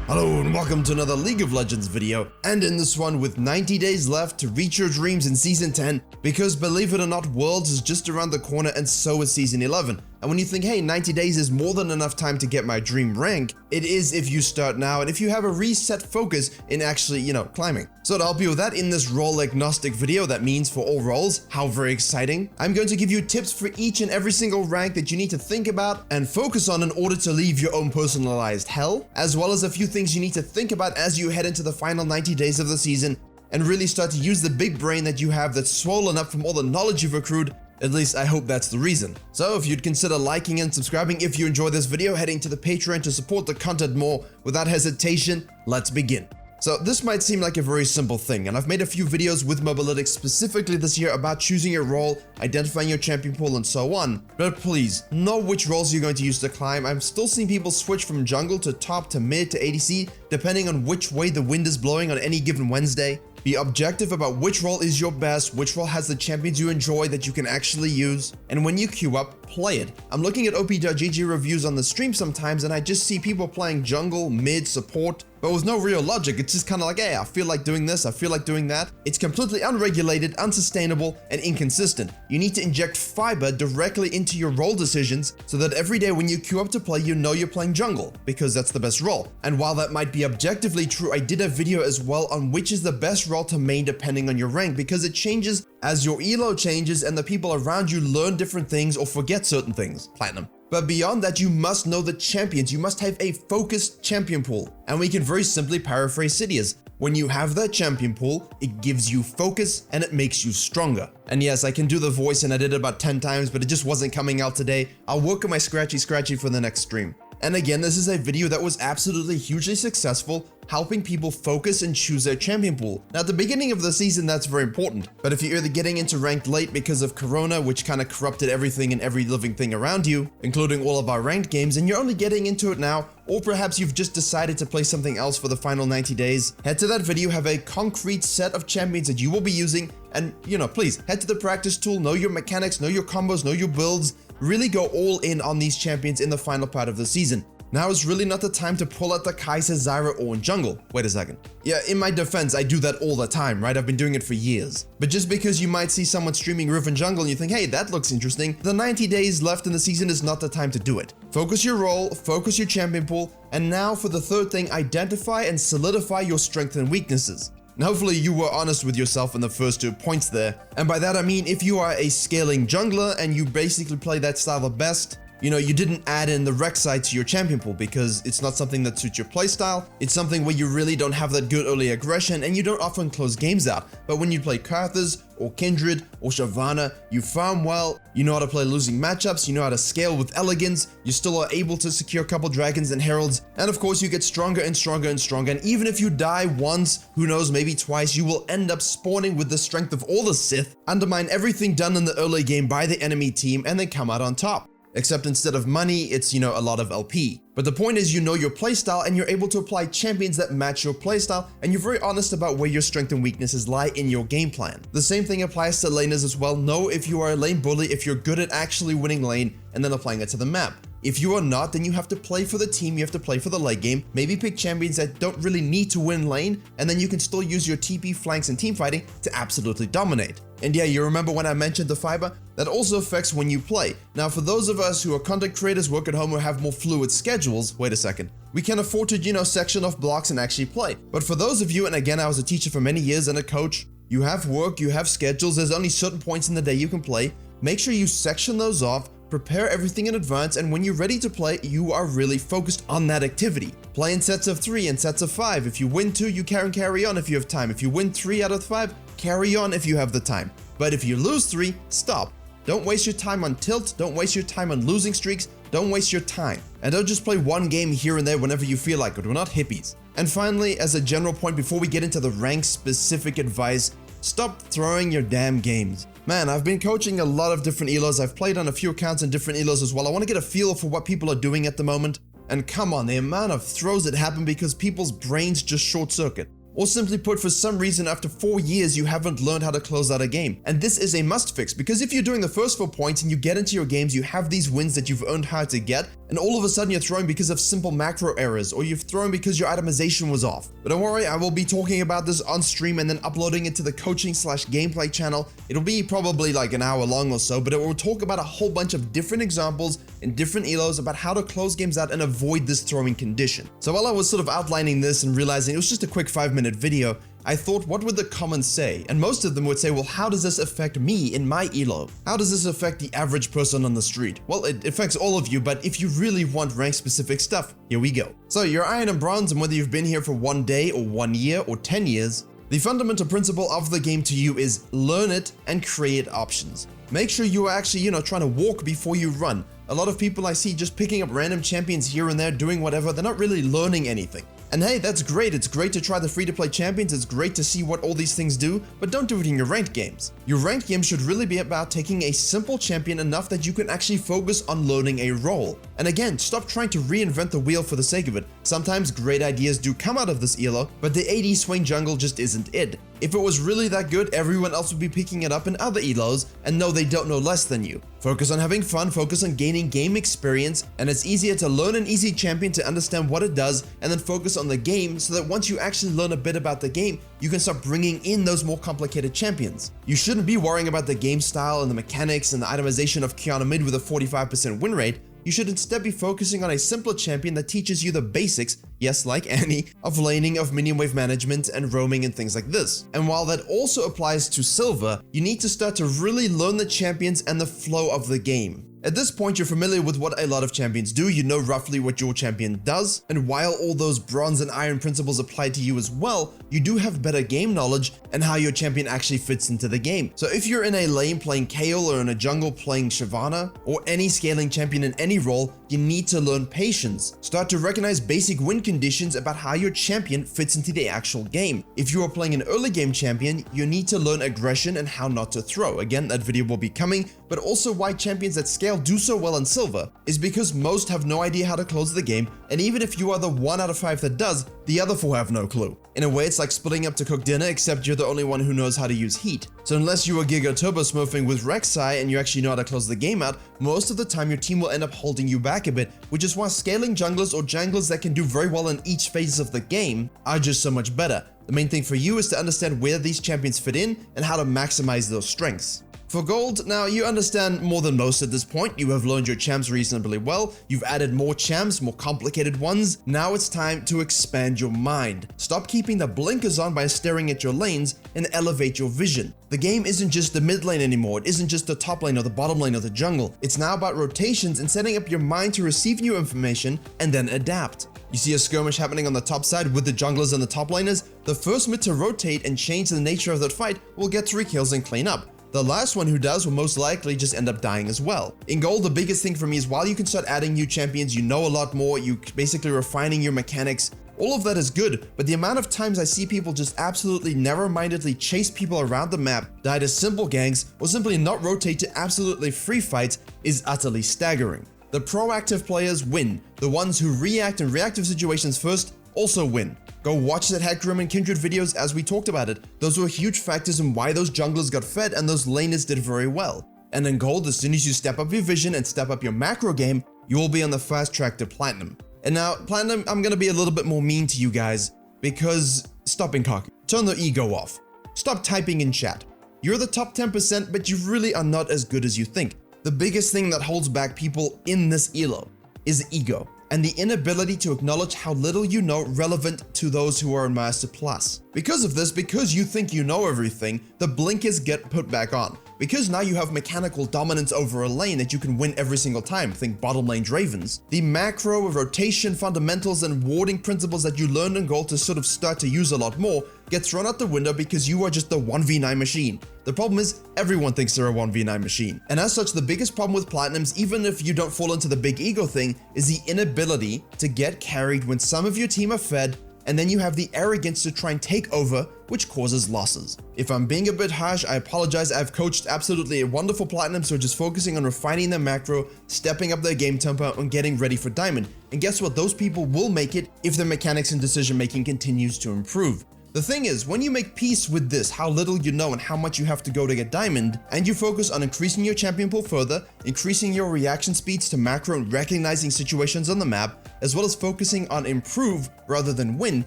Hello and welcome to another League of Legends video, and in this one with 90 days left to reach your dreams in Season 10, because believe it or not, Worlds is just around the corner and so is Season 11. And when you think, hey, 90 days is more than enough time to get my dream rank, it is if you start now and if you have a reset focus in actually, climbing. So to help you with that, in this role agnostic video, that means for all roles, how very exciting, I'm going to give you tips for each and every single rank that you need to think about and focus on in order to leave your own personalized hell, as well as a few things you need to think about as you head into the final 90 days of the season and really start to use the big brain that you have that's swollen up from all the knowledge you've accrued. At least I hope that's the reason. So if you'd consider liking and subscribing if you enjoy this video, heading to the Patreon to support the content more, without hesitation, let's begin. So this might seem like a very simple thing, and I've made a few videos with Mobalytics specifically this year about choosing your role, identifying your champion pool, and so on. But please, know which roles you're going to use to climb. I'm still seeing people switch from jungle to top to mid to ADC, depending on which way the wind is blowing on any given Wednesday. Be objective about which role is your best, which role has the champions you enjoy that you can actually use, and when you queue up, play it. I'm looking at op.gg reviews on the stream sometimes and I just see people playing jungle, mid, support, but with no real logic. It's just kind of like, hey, I feel like doing this, I feel like doing that. It's completely unregulated, unsustainable, and inconsistent. You need to inject fiber directly into your role decisions so that every day when you queue up to play, you know you're playing jungle, because that's the best role. And while that might be objectively true, I did a video as well on which is the best role to main depending on your rank, because it changes as your elo changes and the people around you learn different things or forget certain things. Platinum. But beyond that, you must know the champions. You must have a focused champion pool. And we can very simply paraphrase Sidious. When you have that champion pool, it gives you focus and it makes you stronger. And yes, I can do the voice and I did it about 10 times, but it just wasn't coming out today. I'll work on my scratchy for the next stream. And again, this is a video that was absolutely hugely successful, helping people focus and choose their champion pool. Now at the beginning of the season, that's very important, but if you're either getting into ranked late because of Corona, which kind of corrupted everything and every living thing around you, including all of our ranked games, and you're only getting into it now, or perhaps you've just decided to play something else for the final 90 days, head to that video, have a concrete set of champions that you will be using, and please head to the practice tool, know your mechanics, know your combos, know your builds, really go all in on these champions in the final part of the season. Now is really not the time to pull out the Kai'Sa, Zyra, or in jungle. Wait a second. Yeah, in my defense, I do that all the time, right? I've been doing it for years. But just because you might see someone streaming Rift and jungle and you think, hey, that looks interesting, the 90 days left in the season is not the time to do it. Focus your role, focus your champion pool, and now for the third thing, identify and solidify your strengths and weaknesses. And hopefully you were honest with yourself in the first 2 points there. And by that I mean, if you are a scaling jungler and you basically play that style the best, you didn't add in the Rek'Sai to your champion pool because it's not something that suits your playstyle. It's something where you really don't have that good early aggression and you don't often close games out. But when you play Karthus or Kindred or Shyvana, you farm well, you know how to play losing matchups, you know how to scale with elegance, you still are able to secure a couple dragons and heralds, and of course you get stronger and stronger and stronger, and even if you die once, who knows, maybe twice, you will end up spawning with the strength of all the Sith, undermine everything done in the early game by the enemy team, and then come out on top. Except instead of money, it's, a lot of LP. But the point is you know your playstyle and you're able to apply champions that match your playstyle, and you're very honest about where your strengths and weaknesses lie in your game plan. The same thing applies to laners as well. Know if you are a lane bully, if you're good at actually winning lane, and then applying it to the map. If you are not, then you have to play for the team, you have to play for the late game, maybe pick champions that don't really need to win lane, and then you can still use your TP, flanks, and teamfighting to absolutely dominate. And yeah, you remember when I mentioned the fiber? That also affects when you play. Now for those of us who are content creators, work at home, or have more fluid schedules, wait a second, we can afford to, section off blocks and actually play. But for those of you, and again, I was a teacher for many years and a coach, you have work, you have schedules, there's only certain points in the day you can play, make sure you section those off, prepare everything in advance, and when you're ready to play, you are really focused on that activity. Play in sets of 3 and sets of 5. If you win 2, you can carry on if you have time. If you win 3 out of 5, carry on if you have the time. But if you lose 3, stop. Don't waste your time on tilt, don't waste your time on losing streaks, don't waste your time. And don't just play one game here and there whenever you feel like it, we're not hippies. And finally, as a general point before we get into the rank-specific advice, stop throwing your damn games. Man, I've been coaching a lot of different elos, I've played on a few accounts in different elos as well. I want to get a feel for what people are doing at the moment. And come on, the amount of throws that happen because people's brains just short circuit. Or simply put, for some reason after 4 years you haven't learned how to close out a game. And this is a must fix, because if you're doing the first 4 points and you get into your games, you have these wins that you've earned how to get, and all of a sudden you're throwing because of simple macro errors, or you've thrown because your itemization was off. But don't worry, I will be talking about this on stream and then uploading it to the coaching/gameplay channel. It'll be probably like an hour long or so, but it will talk about a whole bunch of different examples and different elos about how to close games out and avoid this throwing condition. So while I was sort of outlining this and realizing it was just a quick 5-minute video, I thought, what would the comments say? And most of them would say, well, how does this affect me in my elo? How does this affect the average person on the street? Well, it affects all of you, but if you really want rank specific stuff, here we go. So you're Iron and Bronze, and whether you've been here for 1 day or 1 year or 10 years, the fundamental principle of the game to you is learn it and create options. Make sure you are actually, trying to walk before you run. A lot of people I see just picking up random champions here and there, doing whatever. They're not really learning anything. And hey, that's great. It's great to try the free-to-play champions. It's great to see what all these things do, but don't do it in your ranked games. Your ranked game should really be about taking a simple champion enough that you can actually focus on learning a role. And again, stop trying to reinvent the wheel for the sake of it. Sometimes great ideas do come out of this elo, but the AD swing jungle just isn't it. If it was really that good, everyone else would be picking it up in other elos, and no, they don't know less than you. Focus on having fun, focus on gaining game experience, and it's easier to learn an easy champion to understand what it does, and then focus on the game so that once you actually learn a bit about the game, you can start bringing in those more complicated champions. You shouldn't be worrying about the game style and the mechanics and the itemization of Kiana mid with a 45% win rate. You should instead be focusing on a simpler champion that teaches you the basics, yes, like Annie, of laning, of minion wave management, and roaming and things like this. And while that also applies to Silver, you need to start to really learn the champions and the flow of the game. At this point, you're familiar with what a lot of champions do, you know roughly what your champion does, and while all those Bronze and Iron principles apply to you as well, you do have better game knowledge and how your champion actually fits into the game. So if you're in a lane playing Kayle or in a jungle playing Shyvana, or any scaling champion in any role, you need to learn patience. Start to recognize basic win conditions about how your champion fits into the actual game. If you are playing an early game champion, you need to learn aggression and how not to throw. Again, that video will be coming, but also why champions that scale do so well in Silver is because most have no idea how to close the game, and even if you are the 1 out of 5 that does, the other 4 have no clue. In a way, it's like splitting up to cook dinner, except you're the only one who knows how to use heat. So unless you are Giga Turbo Smurfing with Rek'Sai and you actually know how to close the game out, most of the time your team will end up holding you back a bit, which is why scaling junglers or junglers that can do very well in each phase of the game are just so much better. The main thing for you is to understand where these champions fit in and how to maximize those strengths. For gold, now you understand more than most at this point. You have learned your champs reasonably well. You've added more champs, more complicated ones. Now it's time to expand your mind. Stop keeping the blinkers on by staring at your lanes and elevate your vision. The game isn't just the mid lane anymore. It isn't just the top lane or the bottom lane or the jungle. It's now about rotations and setting up your mind to receive new information and then adapt. You see a skirmish happening on the top side with the junglers and the top laners. The first mid to rotate and change the nature of that fight will get 3 kills and clean up. The last one who does will most likely just end up dying as well. In gold, the biggest thing for me is while you can start adding new champions, you know a lot more, you basically refining your mechanics. All of that is good, but the amount of times I see people just absolutely narrow-mindedly chase people around the map, die to simple ganks, or simply not rotate to absolutely free fights is utterly staggering. The proactive players win. The ones who react in reactive situations first also win. Go watch that Hecarim and Kindred videos as we talked about it. Those were huge factors in why those junglers got fed and those laners did very well. And in gold, as soon as you step up your vision and step up your macro game, you will be on the fast track to platinum. And now, platinum, I'm gonna be a little bit more mean to you guys because stop being cocky. Turn the ego off. Stop typing in chat. You're the top 10%, but you really are not as good as you think. The biggest thing that holds back people in this elo is ego, and the inability to acknowledge how little you know relevant to those who are in Master Plus. Because of this, because you think you know everything, the blinkers get put back on. Because now you have mechanical dominance over a lane that you can win every single time, think bottom lane Dravens. The macro, rotation, fundamentals, and warding principles that you learned in gold to sort of start to use a lot more get thrown out the window because you are just a 1v9 machine. The problem is, everyone thinks they're a 1v9 machine. And as such, the biggest problem with Platinums, even if you don't fall into the big ego thing, is the inability to get carried when some of your team are fed, and then you have the arrogance to try and take over, which causes losses. If I'm being a bit harsh, I apologize. I've coached absolutely wonderful Platinums who are just focusing on refining their macro, stepping up their game tempo, and getting ready for Diamond. And guess what? Those people will make it if their mechanics and decision making continues to improve. The thing is, when you make peace with this, how little you know and how much you have to go to get diamond, and you focus on increasing your champion pool further, increasing your reaction speeds to macro and recognizing situations on the map, as well as focusing on improve rather than win,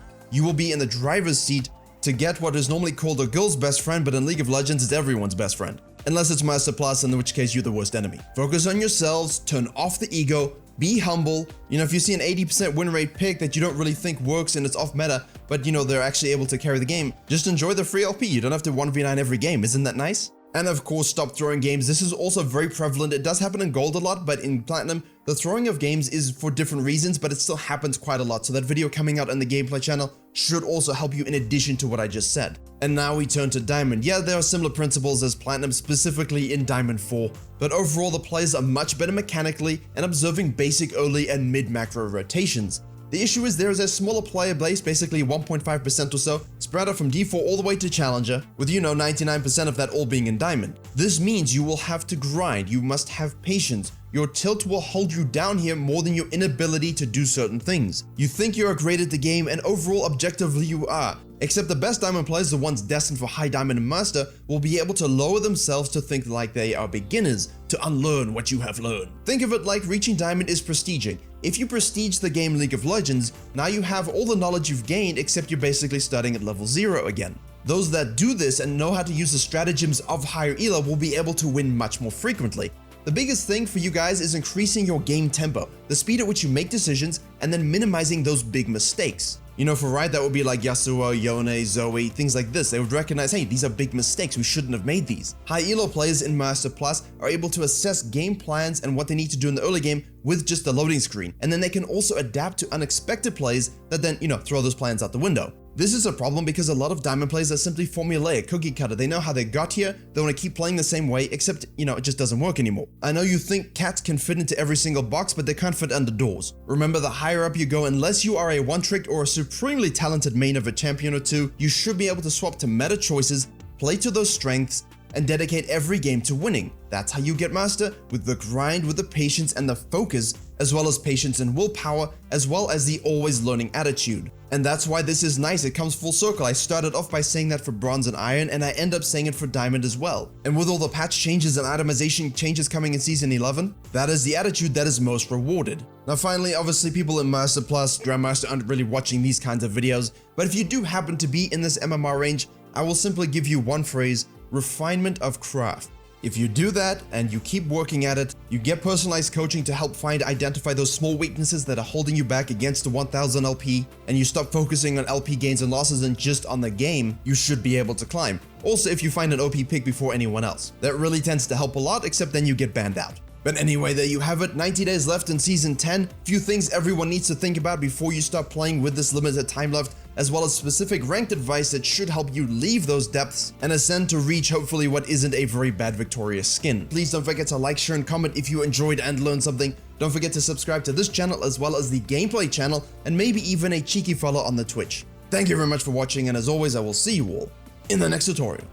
you will be in the driver's seat to get what is normally called a girl's best friend, but in League of Legends is everyone's best friend. Unless it's Master Plus, in which case you're the worst enemy. Focus on yourselves, turn off the ego, be humble. You know, if you see an 80% win rate pick that you don't really think works and it's off meta, but you know, they're actually able to carry the game, just enjoy the free LP. You don't have to 1v9 every game. Isn't that nice? And of course, stop throwing games. This is also very prevalent. It does happen in gold a lot, but in platinum, the throwing of games is for different reasons, but it still happens quite a lot. So that video coming out on the gameplay channel should also help you in addition to what I just said. And now we turn to diamond. Yeah, there are similar principles as platinum, specifically in diamond 4, but overall the players are much better mechanically and observing basic early and mid macro rotations. The issue is there is a smaller player base, basically 1.5% or so, spread out from D4 all the way to Challenger, with 99% of that all being in Diamond. This means you will have to grind, you must have patience. Your tilt will hold you down here more than your inability to do certain things. You think you are great at the game, and overall objectively you are. Except the best Diamond players, the ones destined for high Diamond and Master, will be able to lower themselves to think like they are beginners, to unlearn what you have learned. Think of it like reaching Diamond is prestiging. If you prestige the game League of Legends, now you have all the knowledge you've gained, except you're basically starting at level 0 again. Those that do this and know how to use the stratagems of higher elo will be able to win much more frequently. The biggest thing for you guys is increasing your game tempo, the speed at which you make decisions, and then minimizing those big mistakes. You know, for Riot, that would be like Yasuo, Yone, Zoe, things like this. They would recognize, hey, these are big mistakes, we shouldn't have made these. High elo players in Master Plus are able to assess game plans and what they need to do in the early game with just the loading screen. And then they can also adapt to unexpected plays that then, throw those plans out the window. This is a problem because a lot of Diamond players are simply formulaic, cookie cutter. They know how they got here, they want to keep playing the same way, except, it just doesn't work anymore. I know you think cats can fit into every single box, but they can't fit under doors. Remember, the higher up you go, unless you are a one-trick or a supremely talented main of a champion or two, you should be able to swap to meta choices, play to those strengths, and dedicate every game to winning. That's how you get Master, with the grind, with the patience and the focus, as well as patience and willpower, as well as the always learning attitude. And that's why this is nice, it comes full circle. I started off by saying that for Bronze and Iron, and I end up saying it for Diamond as well. And with all the patch changes and itemization changes coming in Season 11, that is the attitude that is most rewarded. Now finally, obviously people in Master Plus, Grandmaster aren't really watching these kinds of videos, but if you do happen to be in this MMR range, I will simply give you one phrase: refinement of craft. If you do that and you keep working at it, you get personalized coaching to help identify those small weaknesses that are holding you back against the 1000 LP, and you stop focusing on LP gains and losses and just on the game, you should be able to climb. Also, if you find an OP pick before anyone else. That really tends to help a lot, except then you get banned out. But anyway, there you have it, 90 days left in Season 10. Few things everyone needs to think about before you start playing with this limited time left, as well as specific ranked advice that should help you leave those depths and ascend to reach hopefully what isn't a very bad victorious skin. Please don't forget to like, share, and comment if you enjoyed and learned something. Don't forget to subscribe to this channel as well as the gameplay channel, and maybe even a cheeky follow on the Twitch. Thank you very much for watching, and as always, I will see you all in the next tutorial.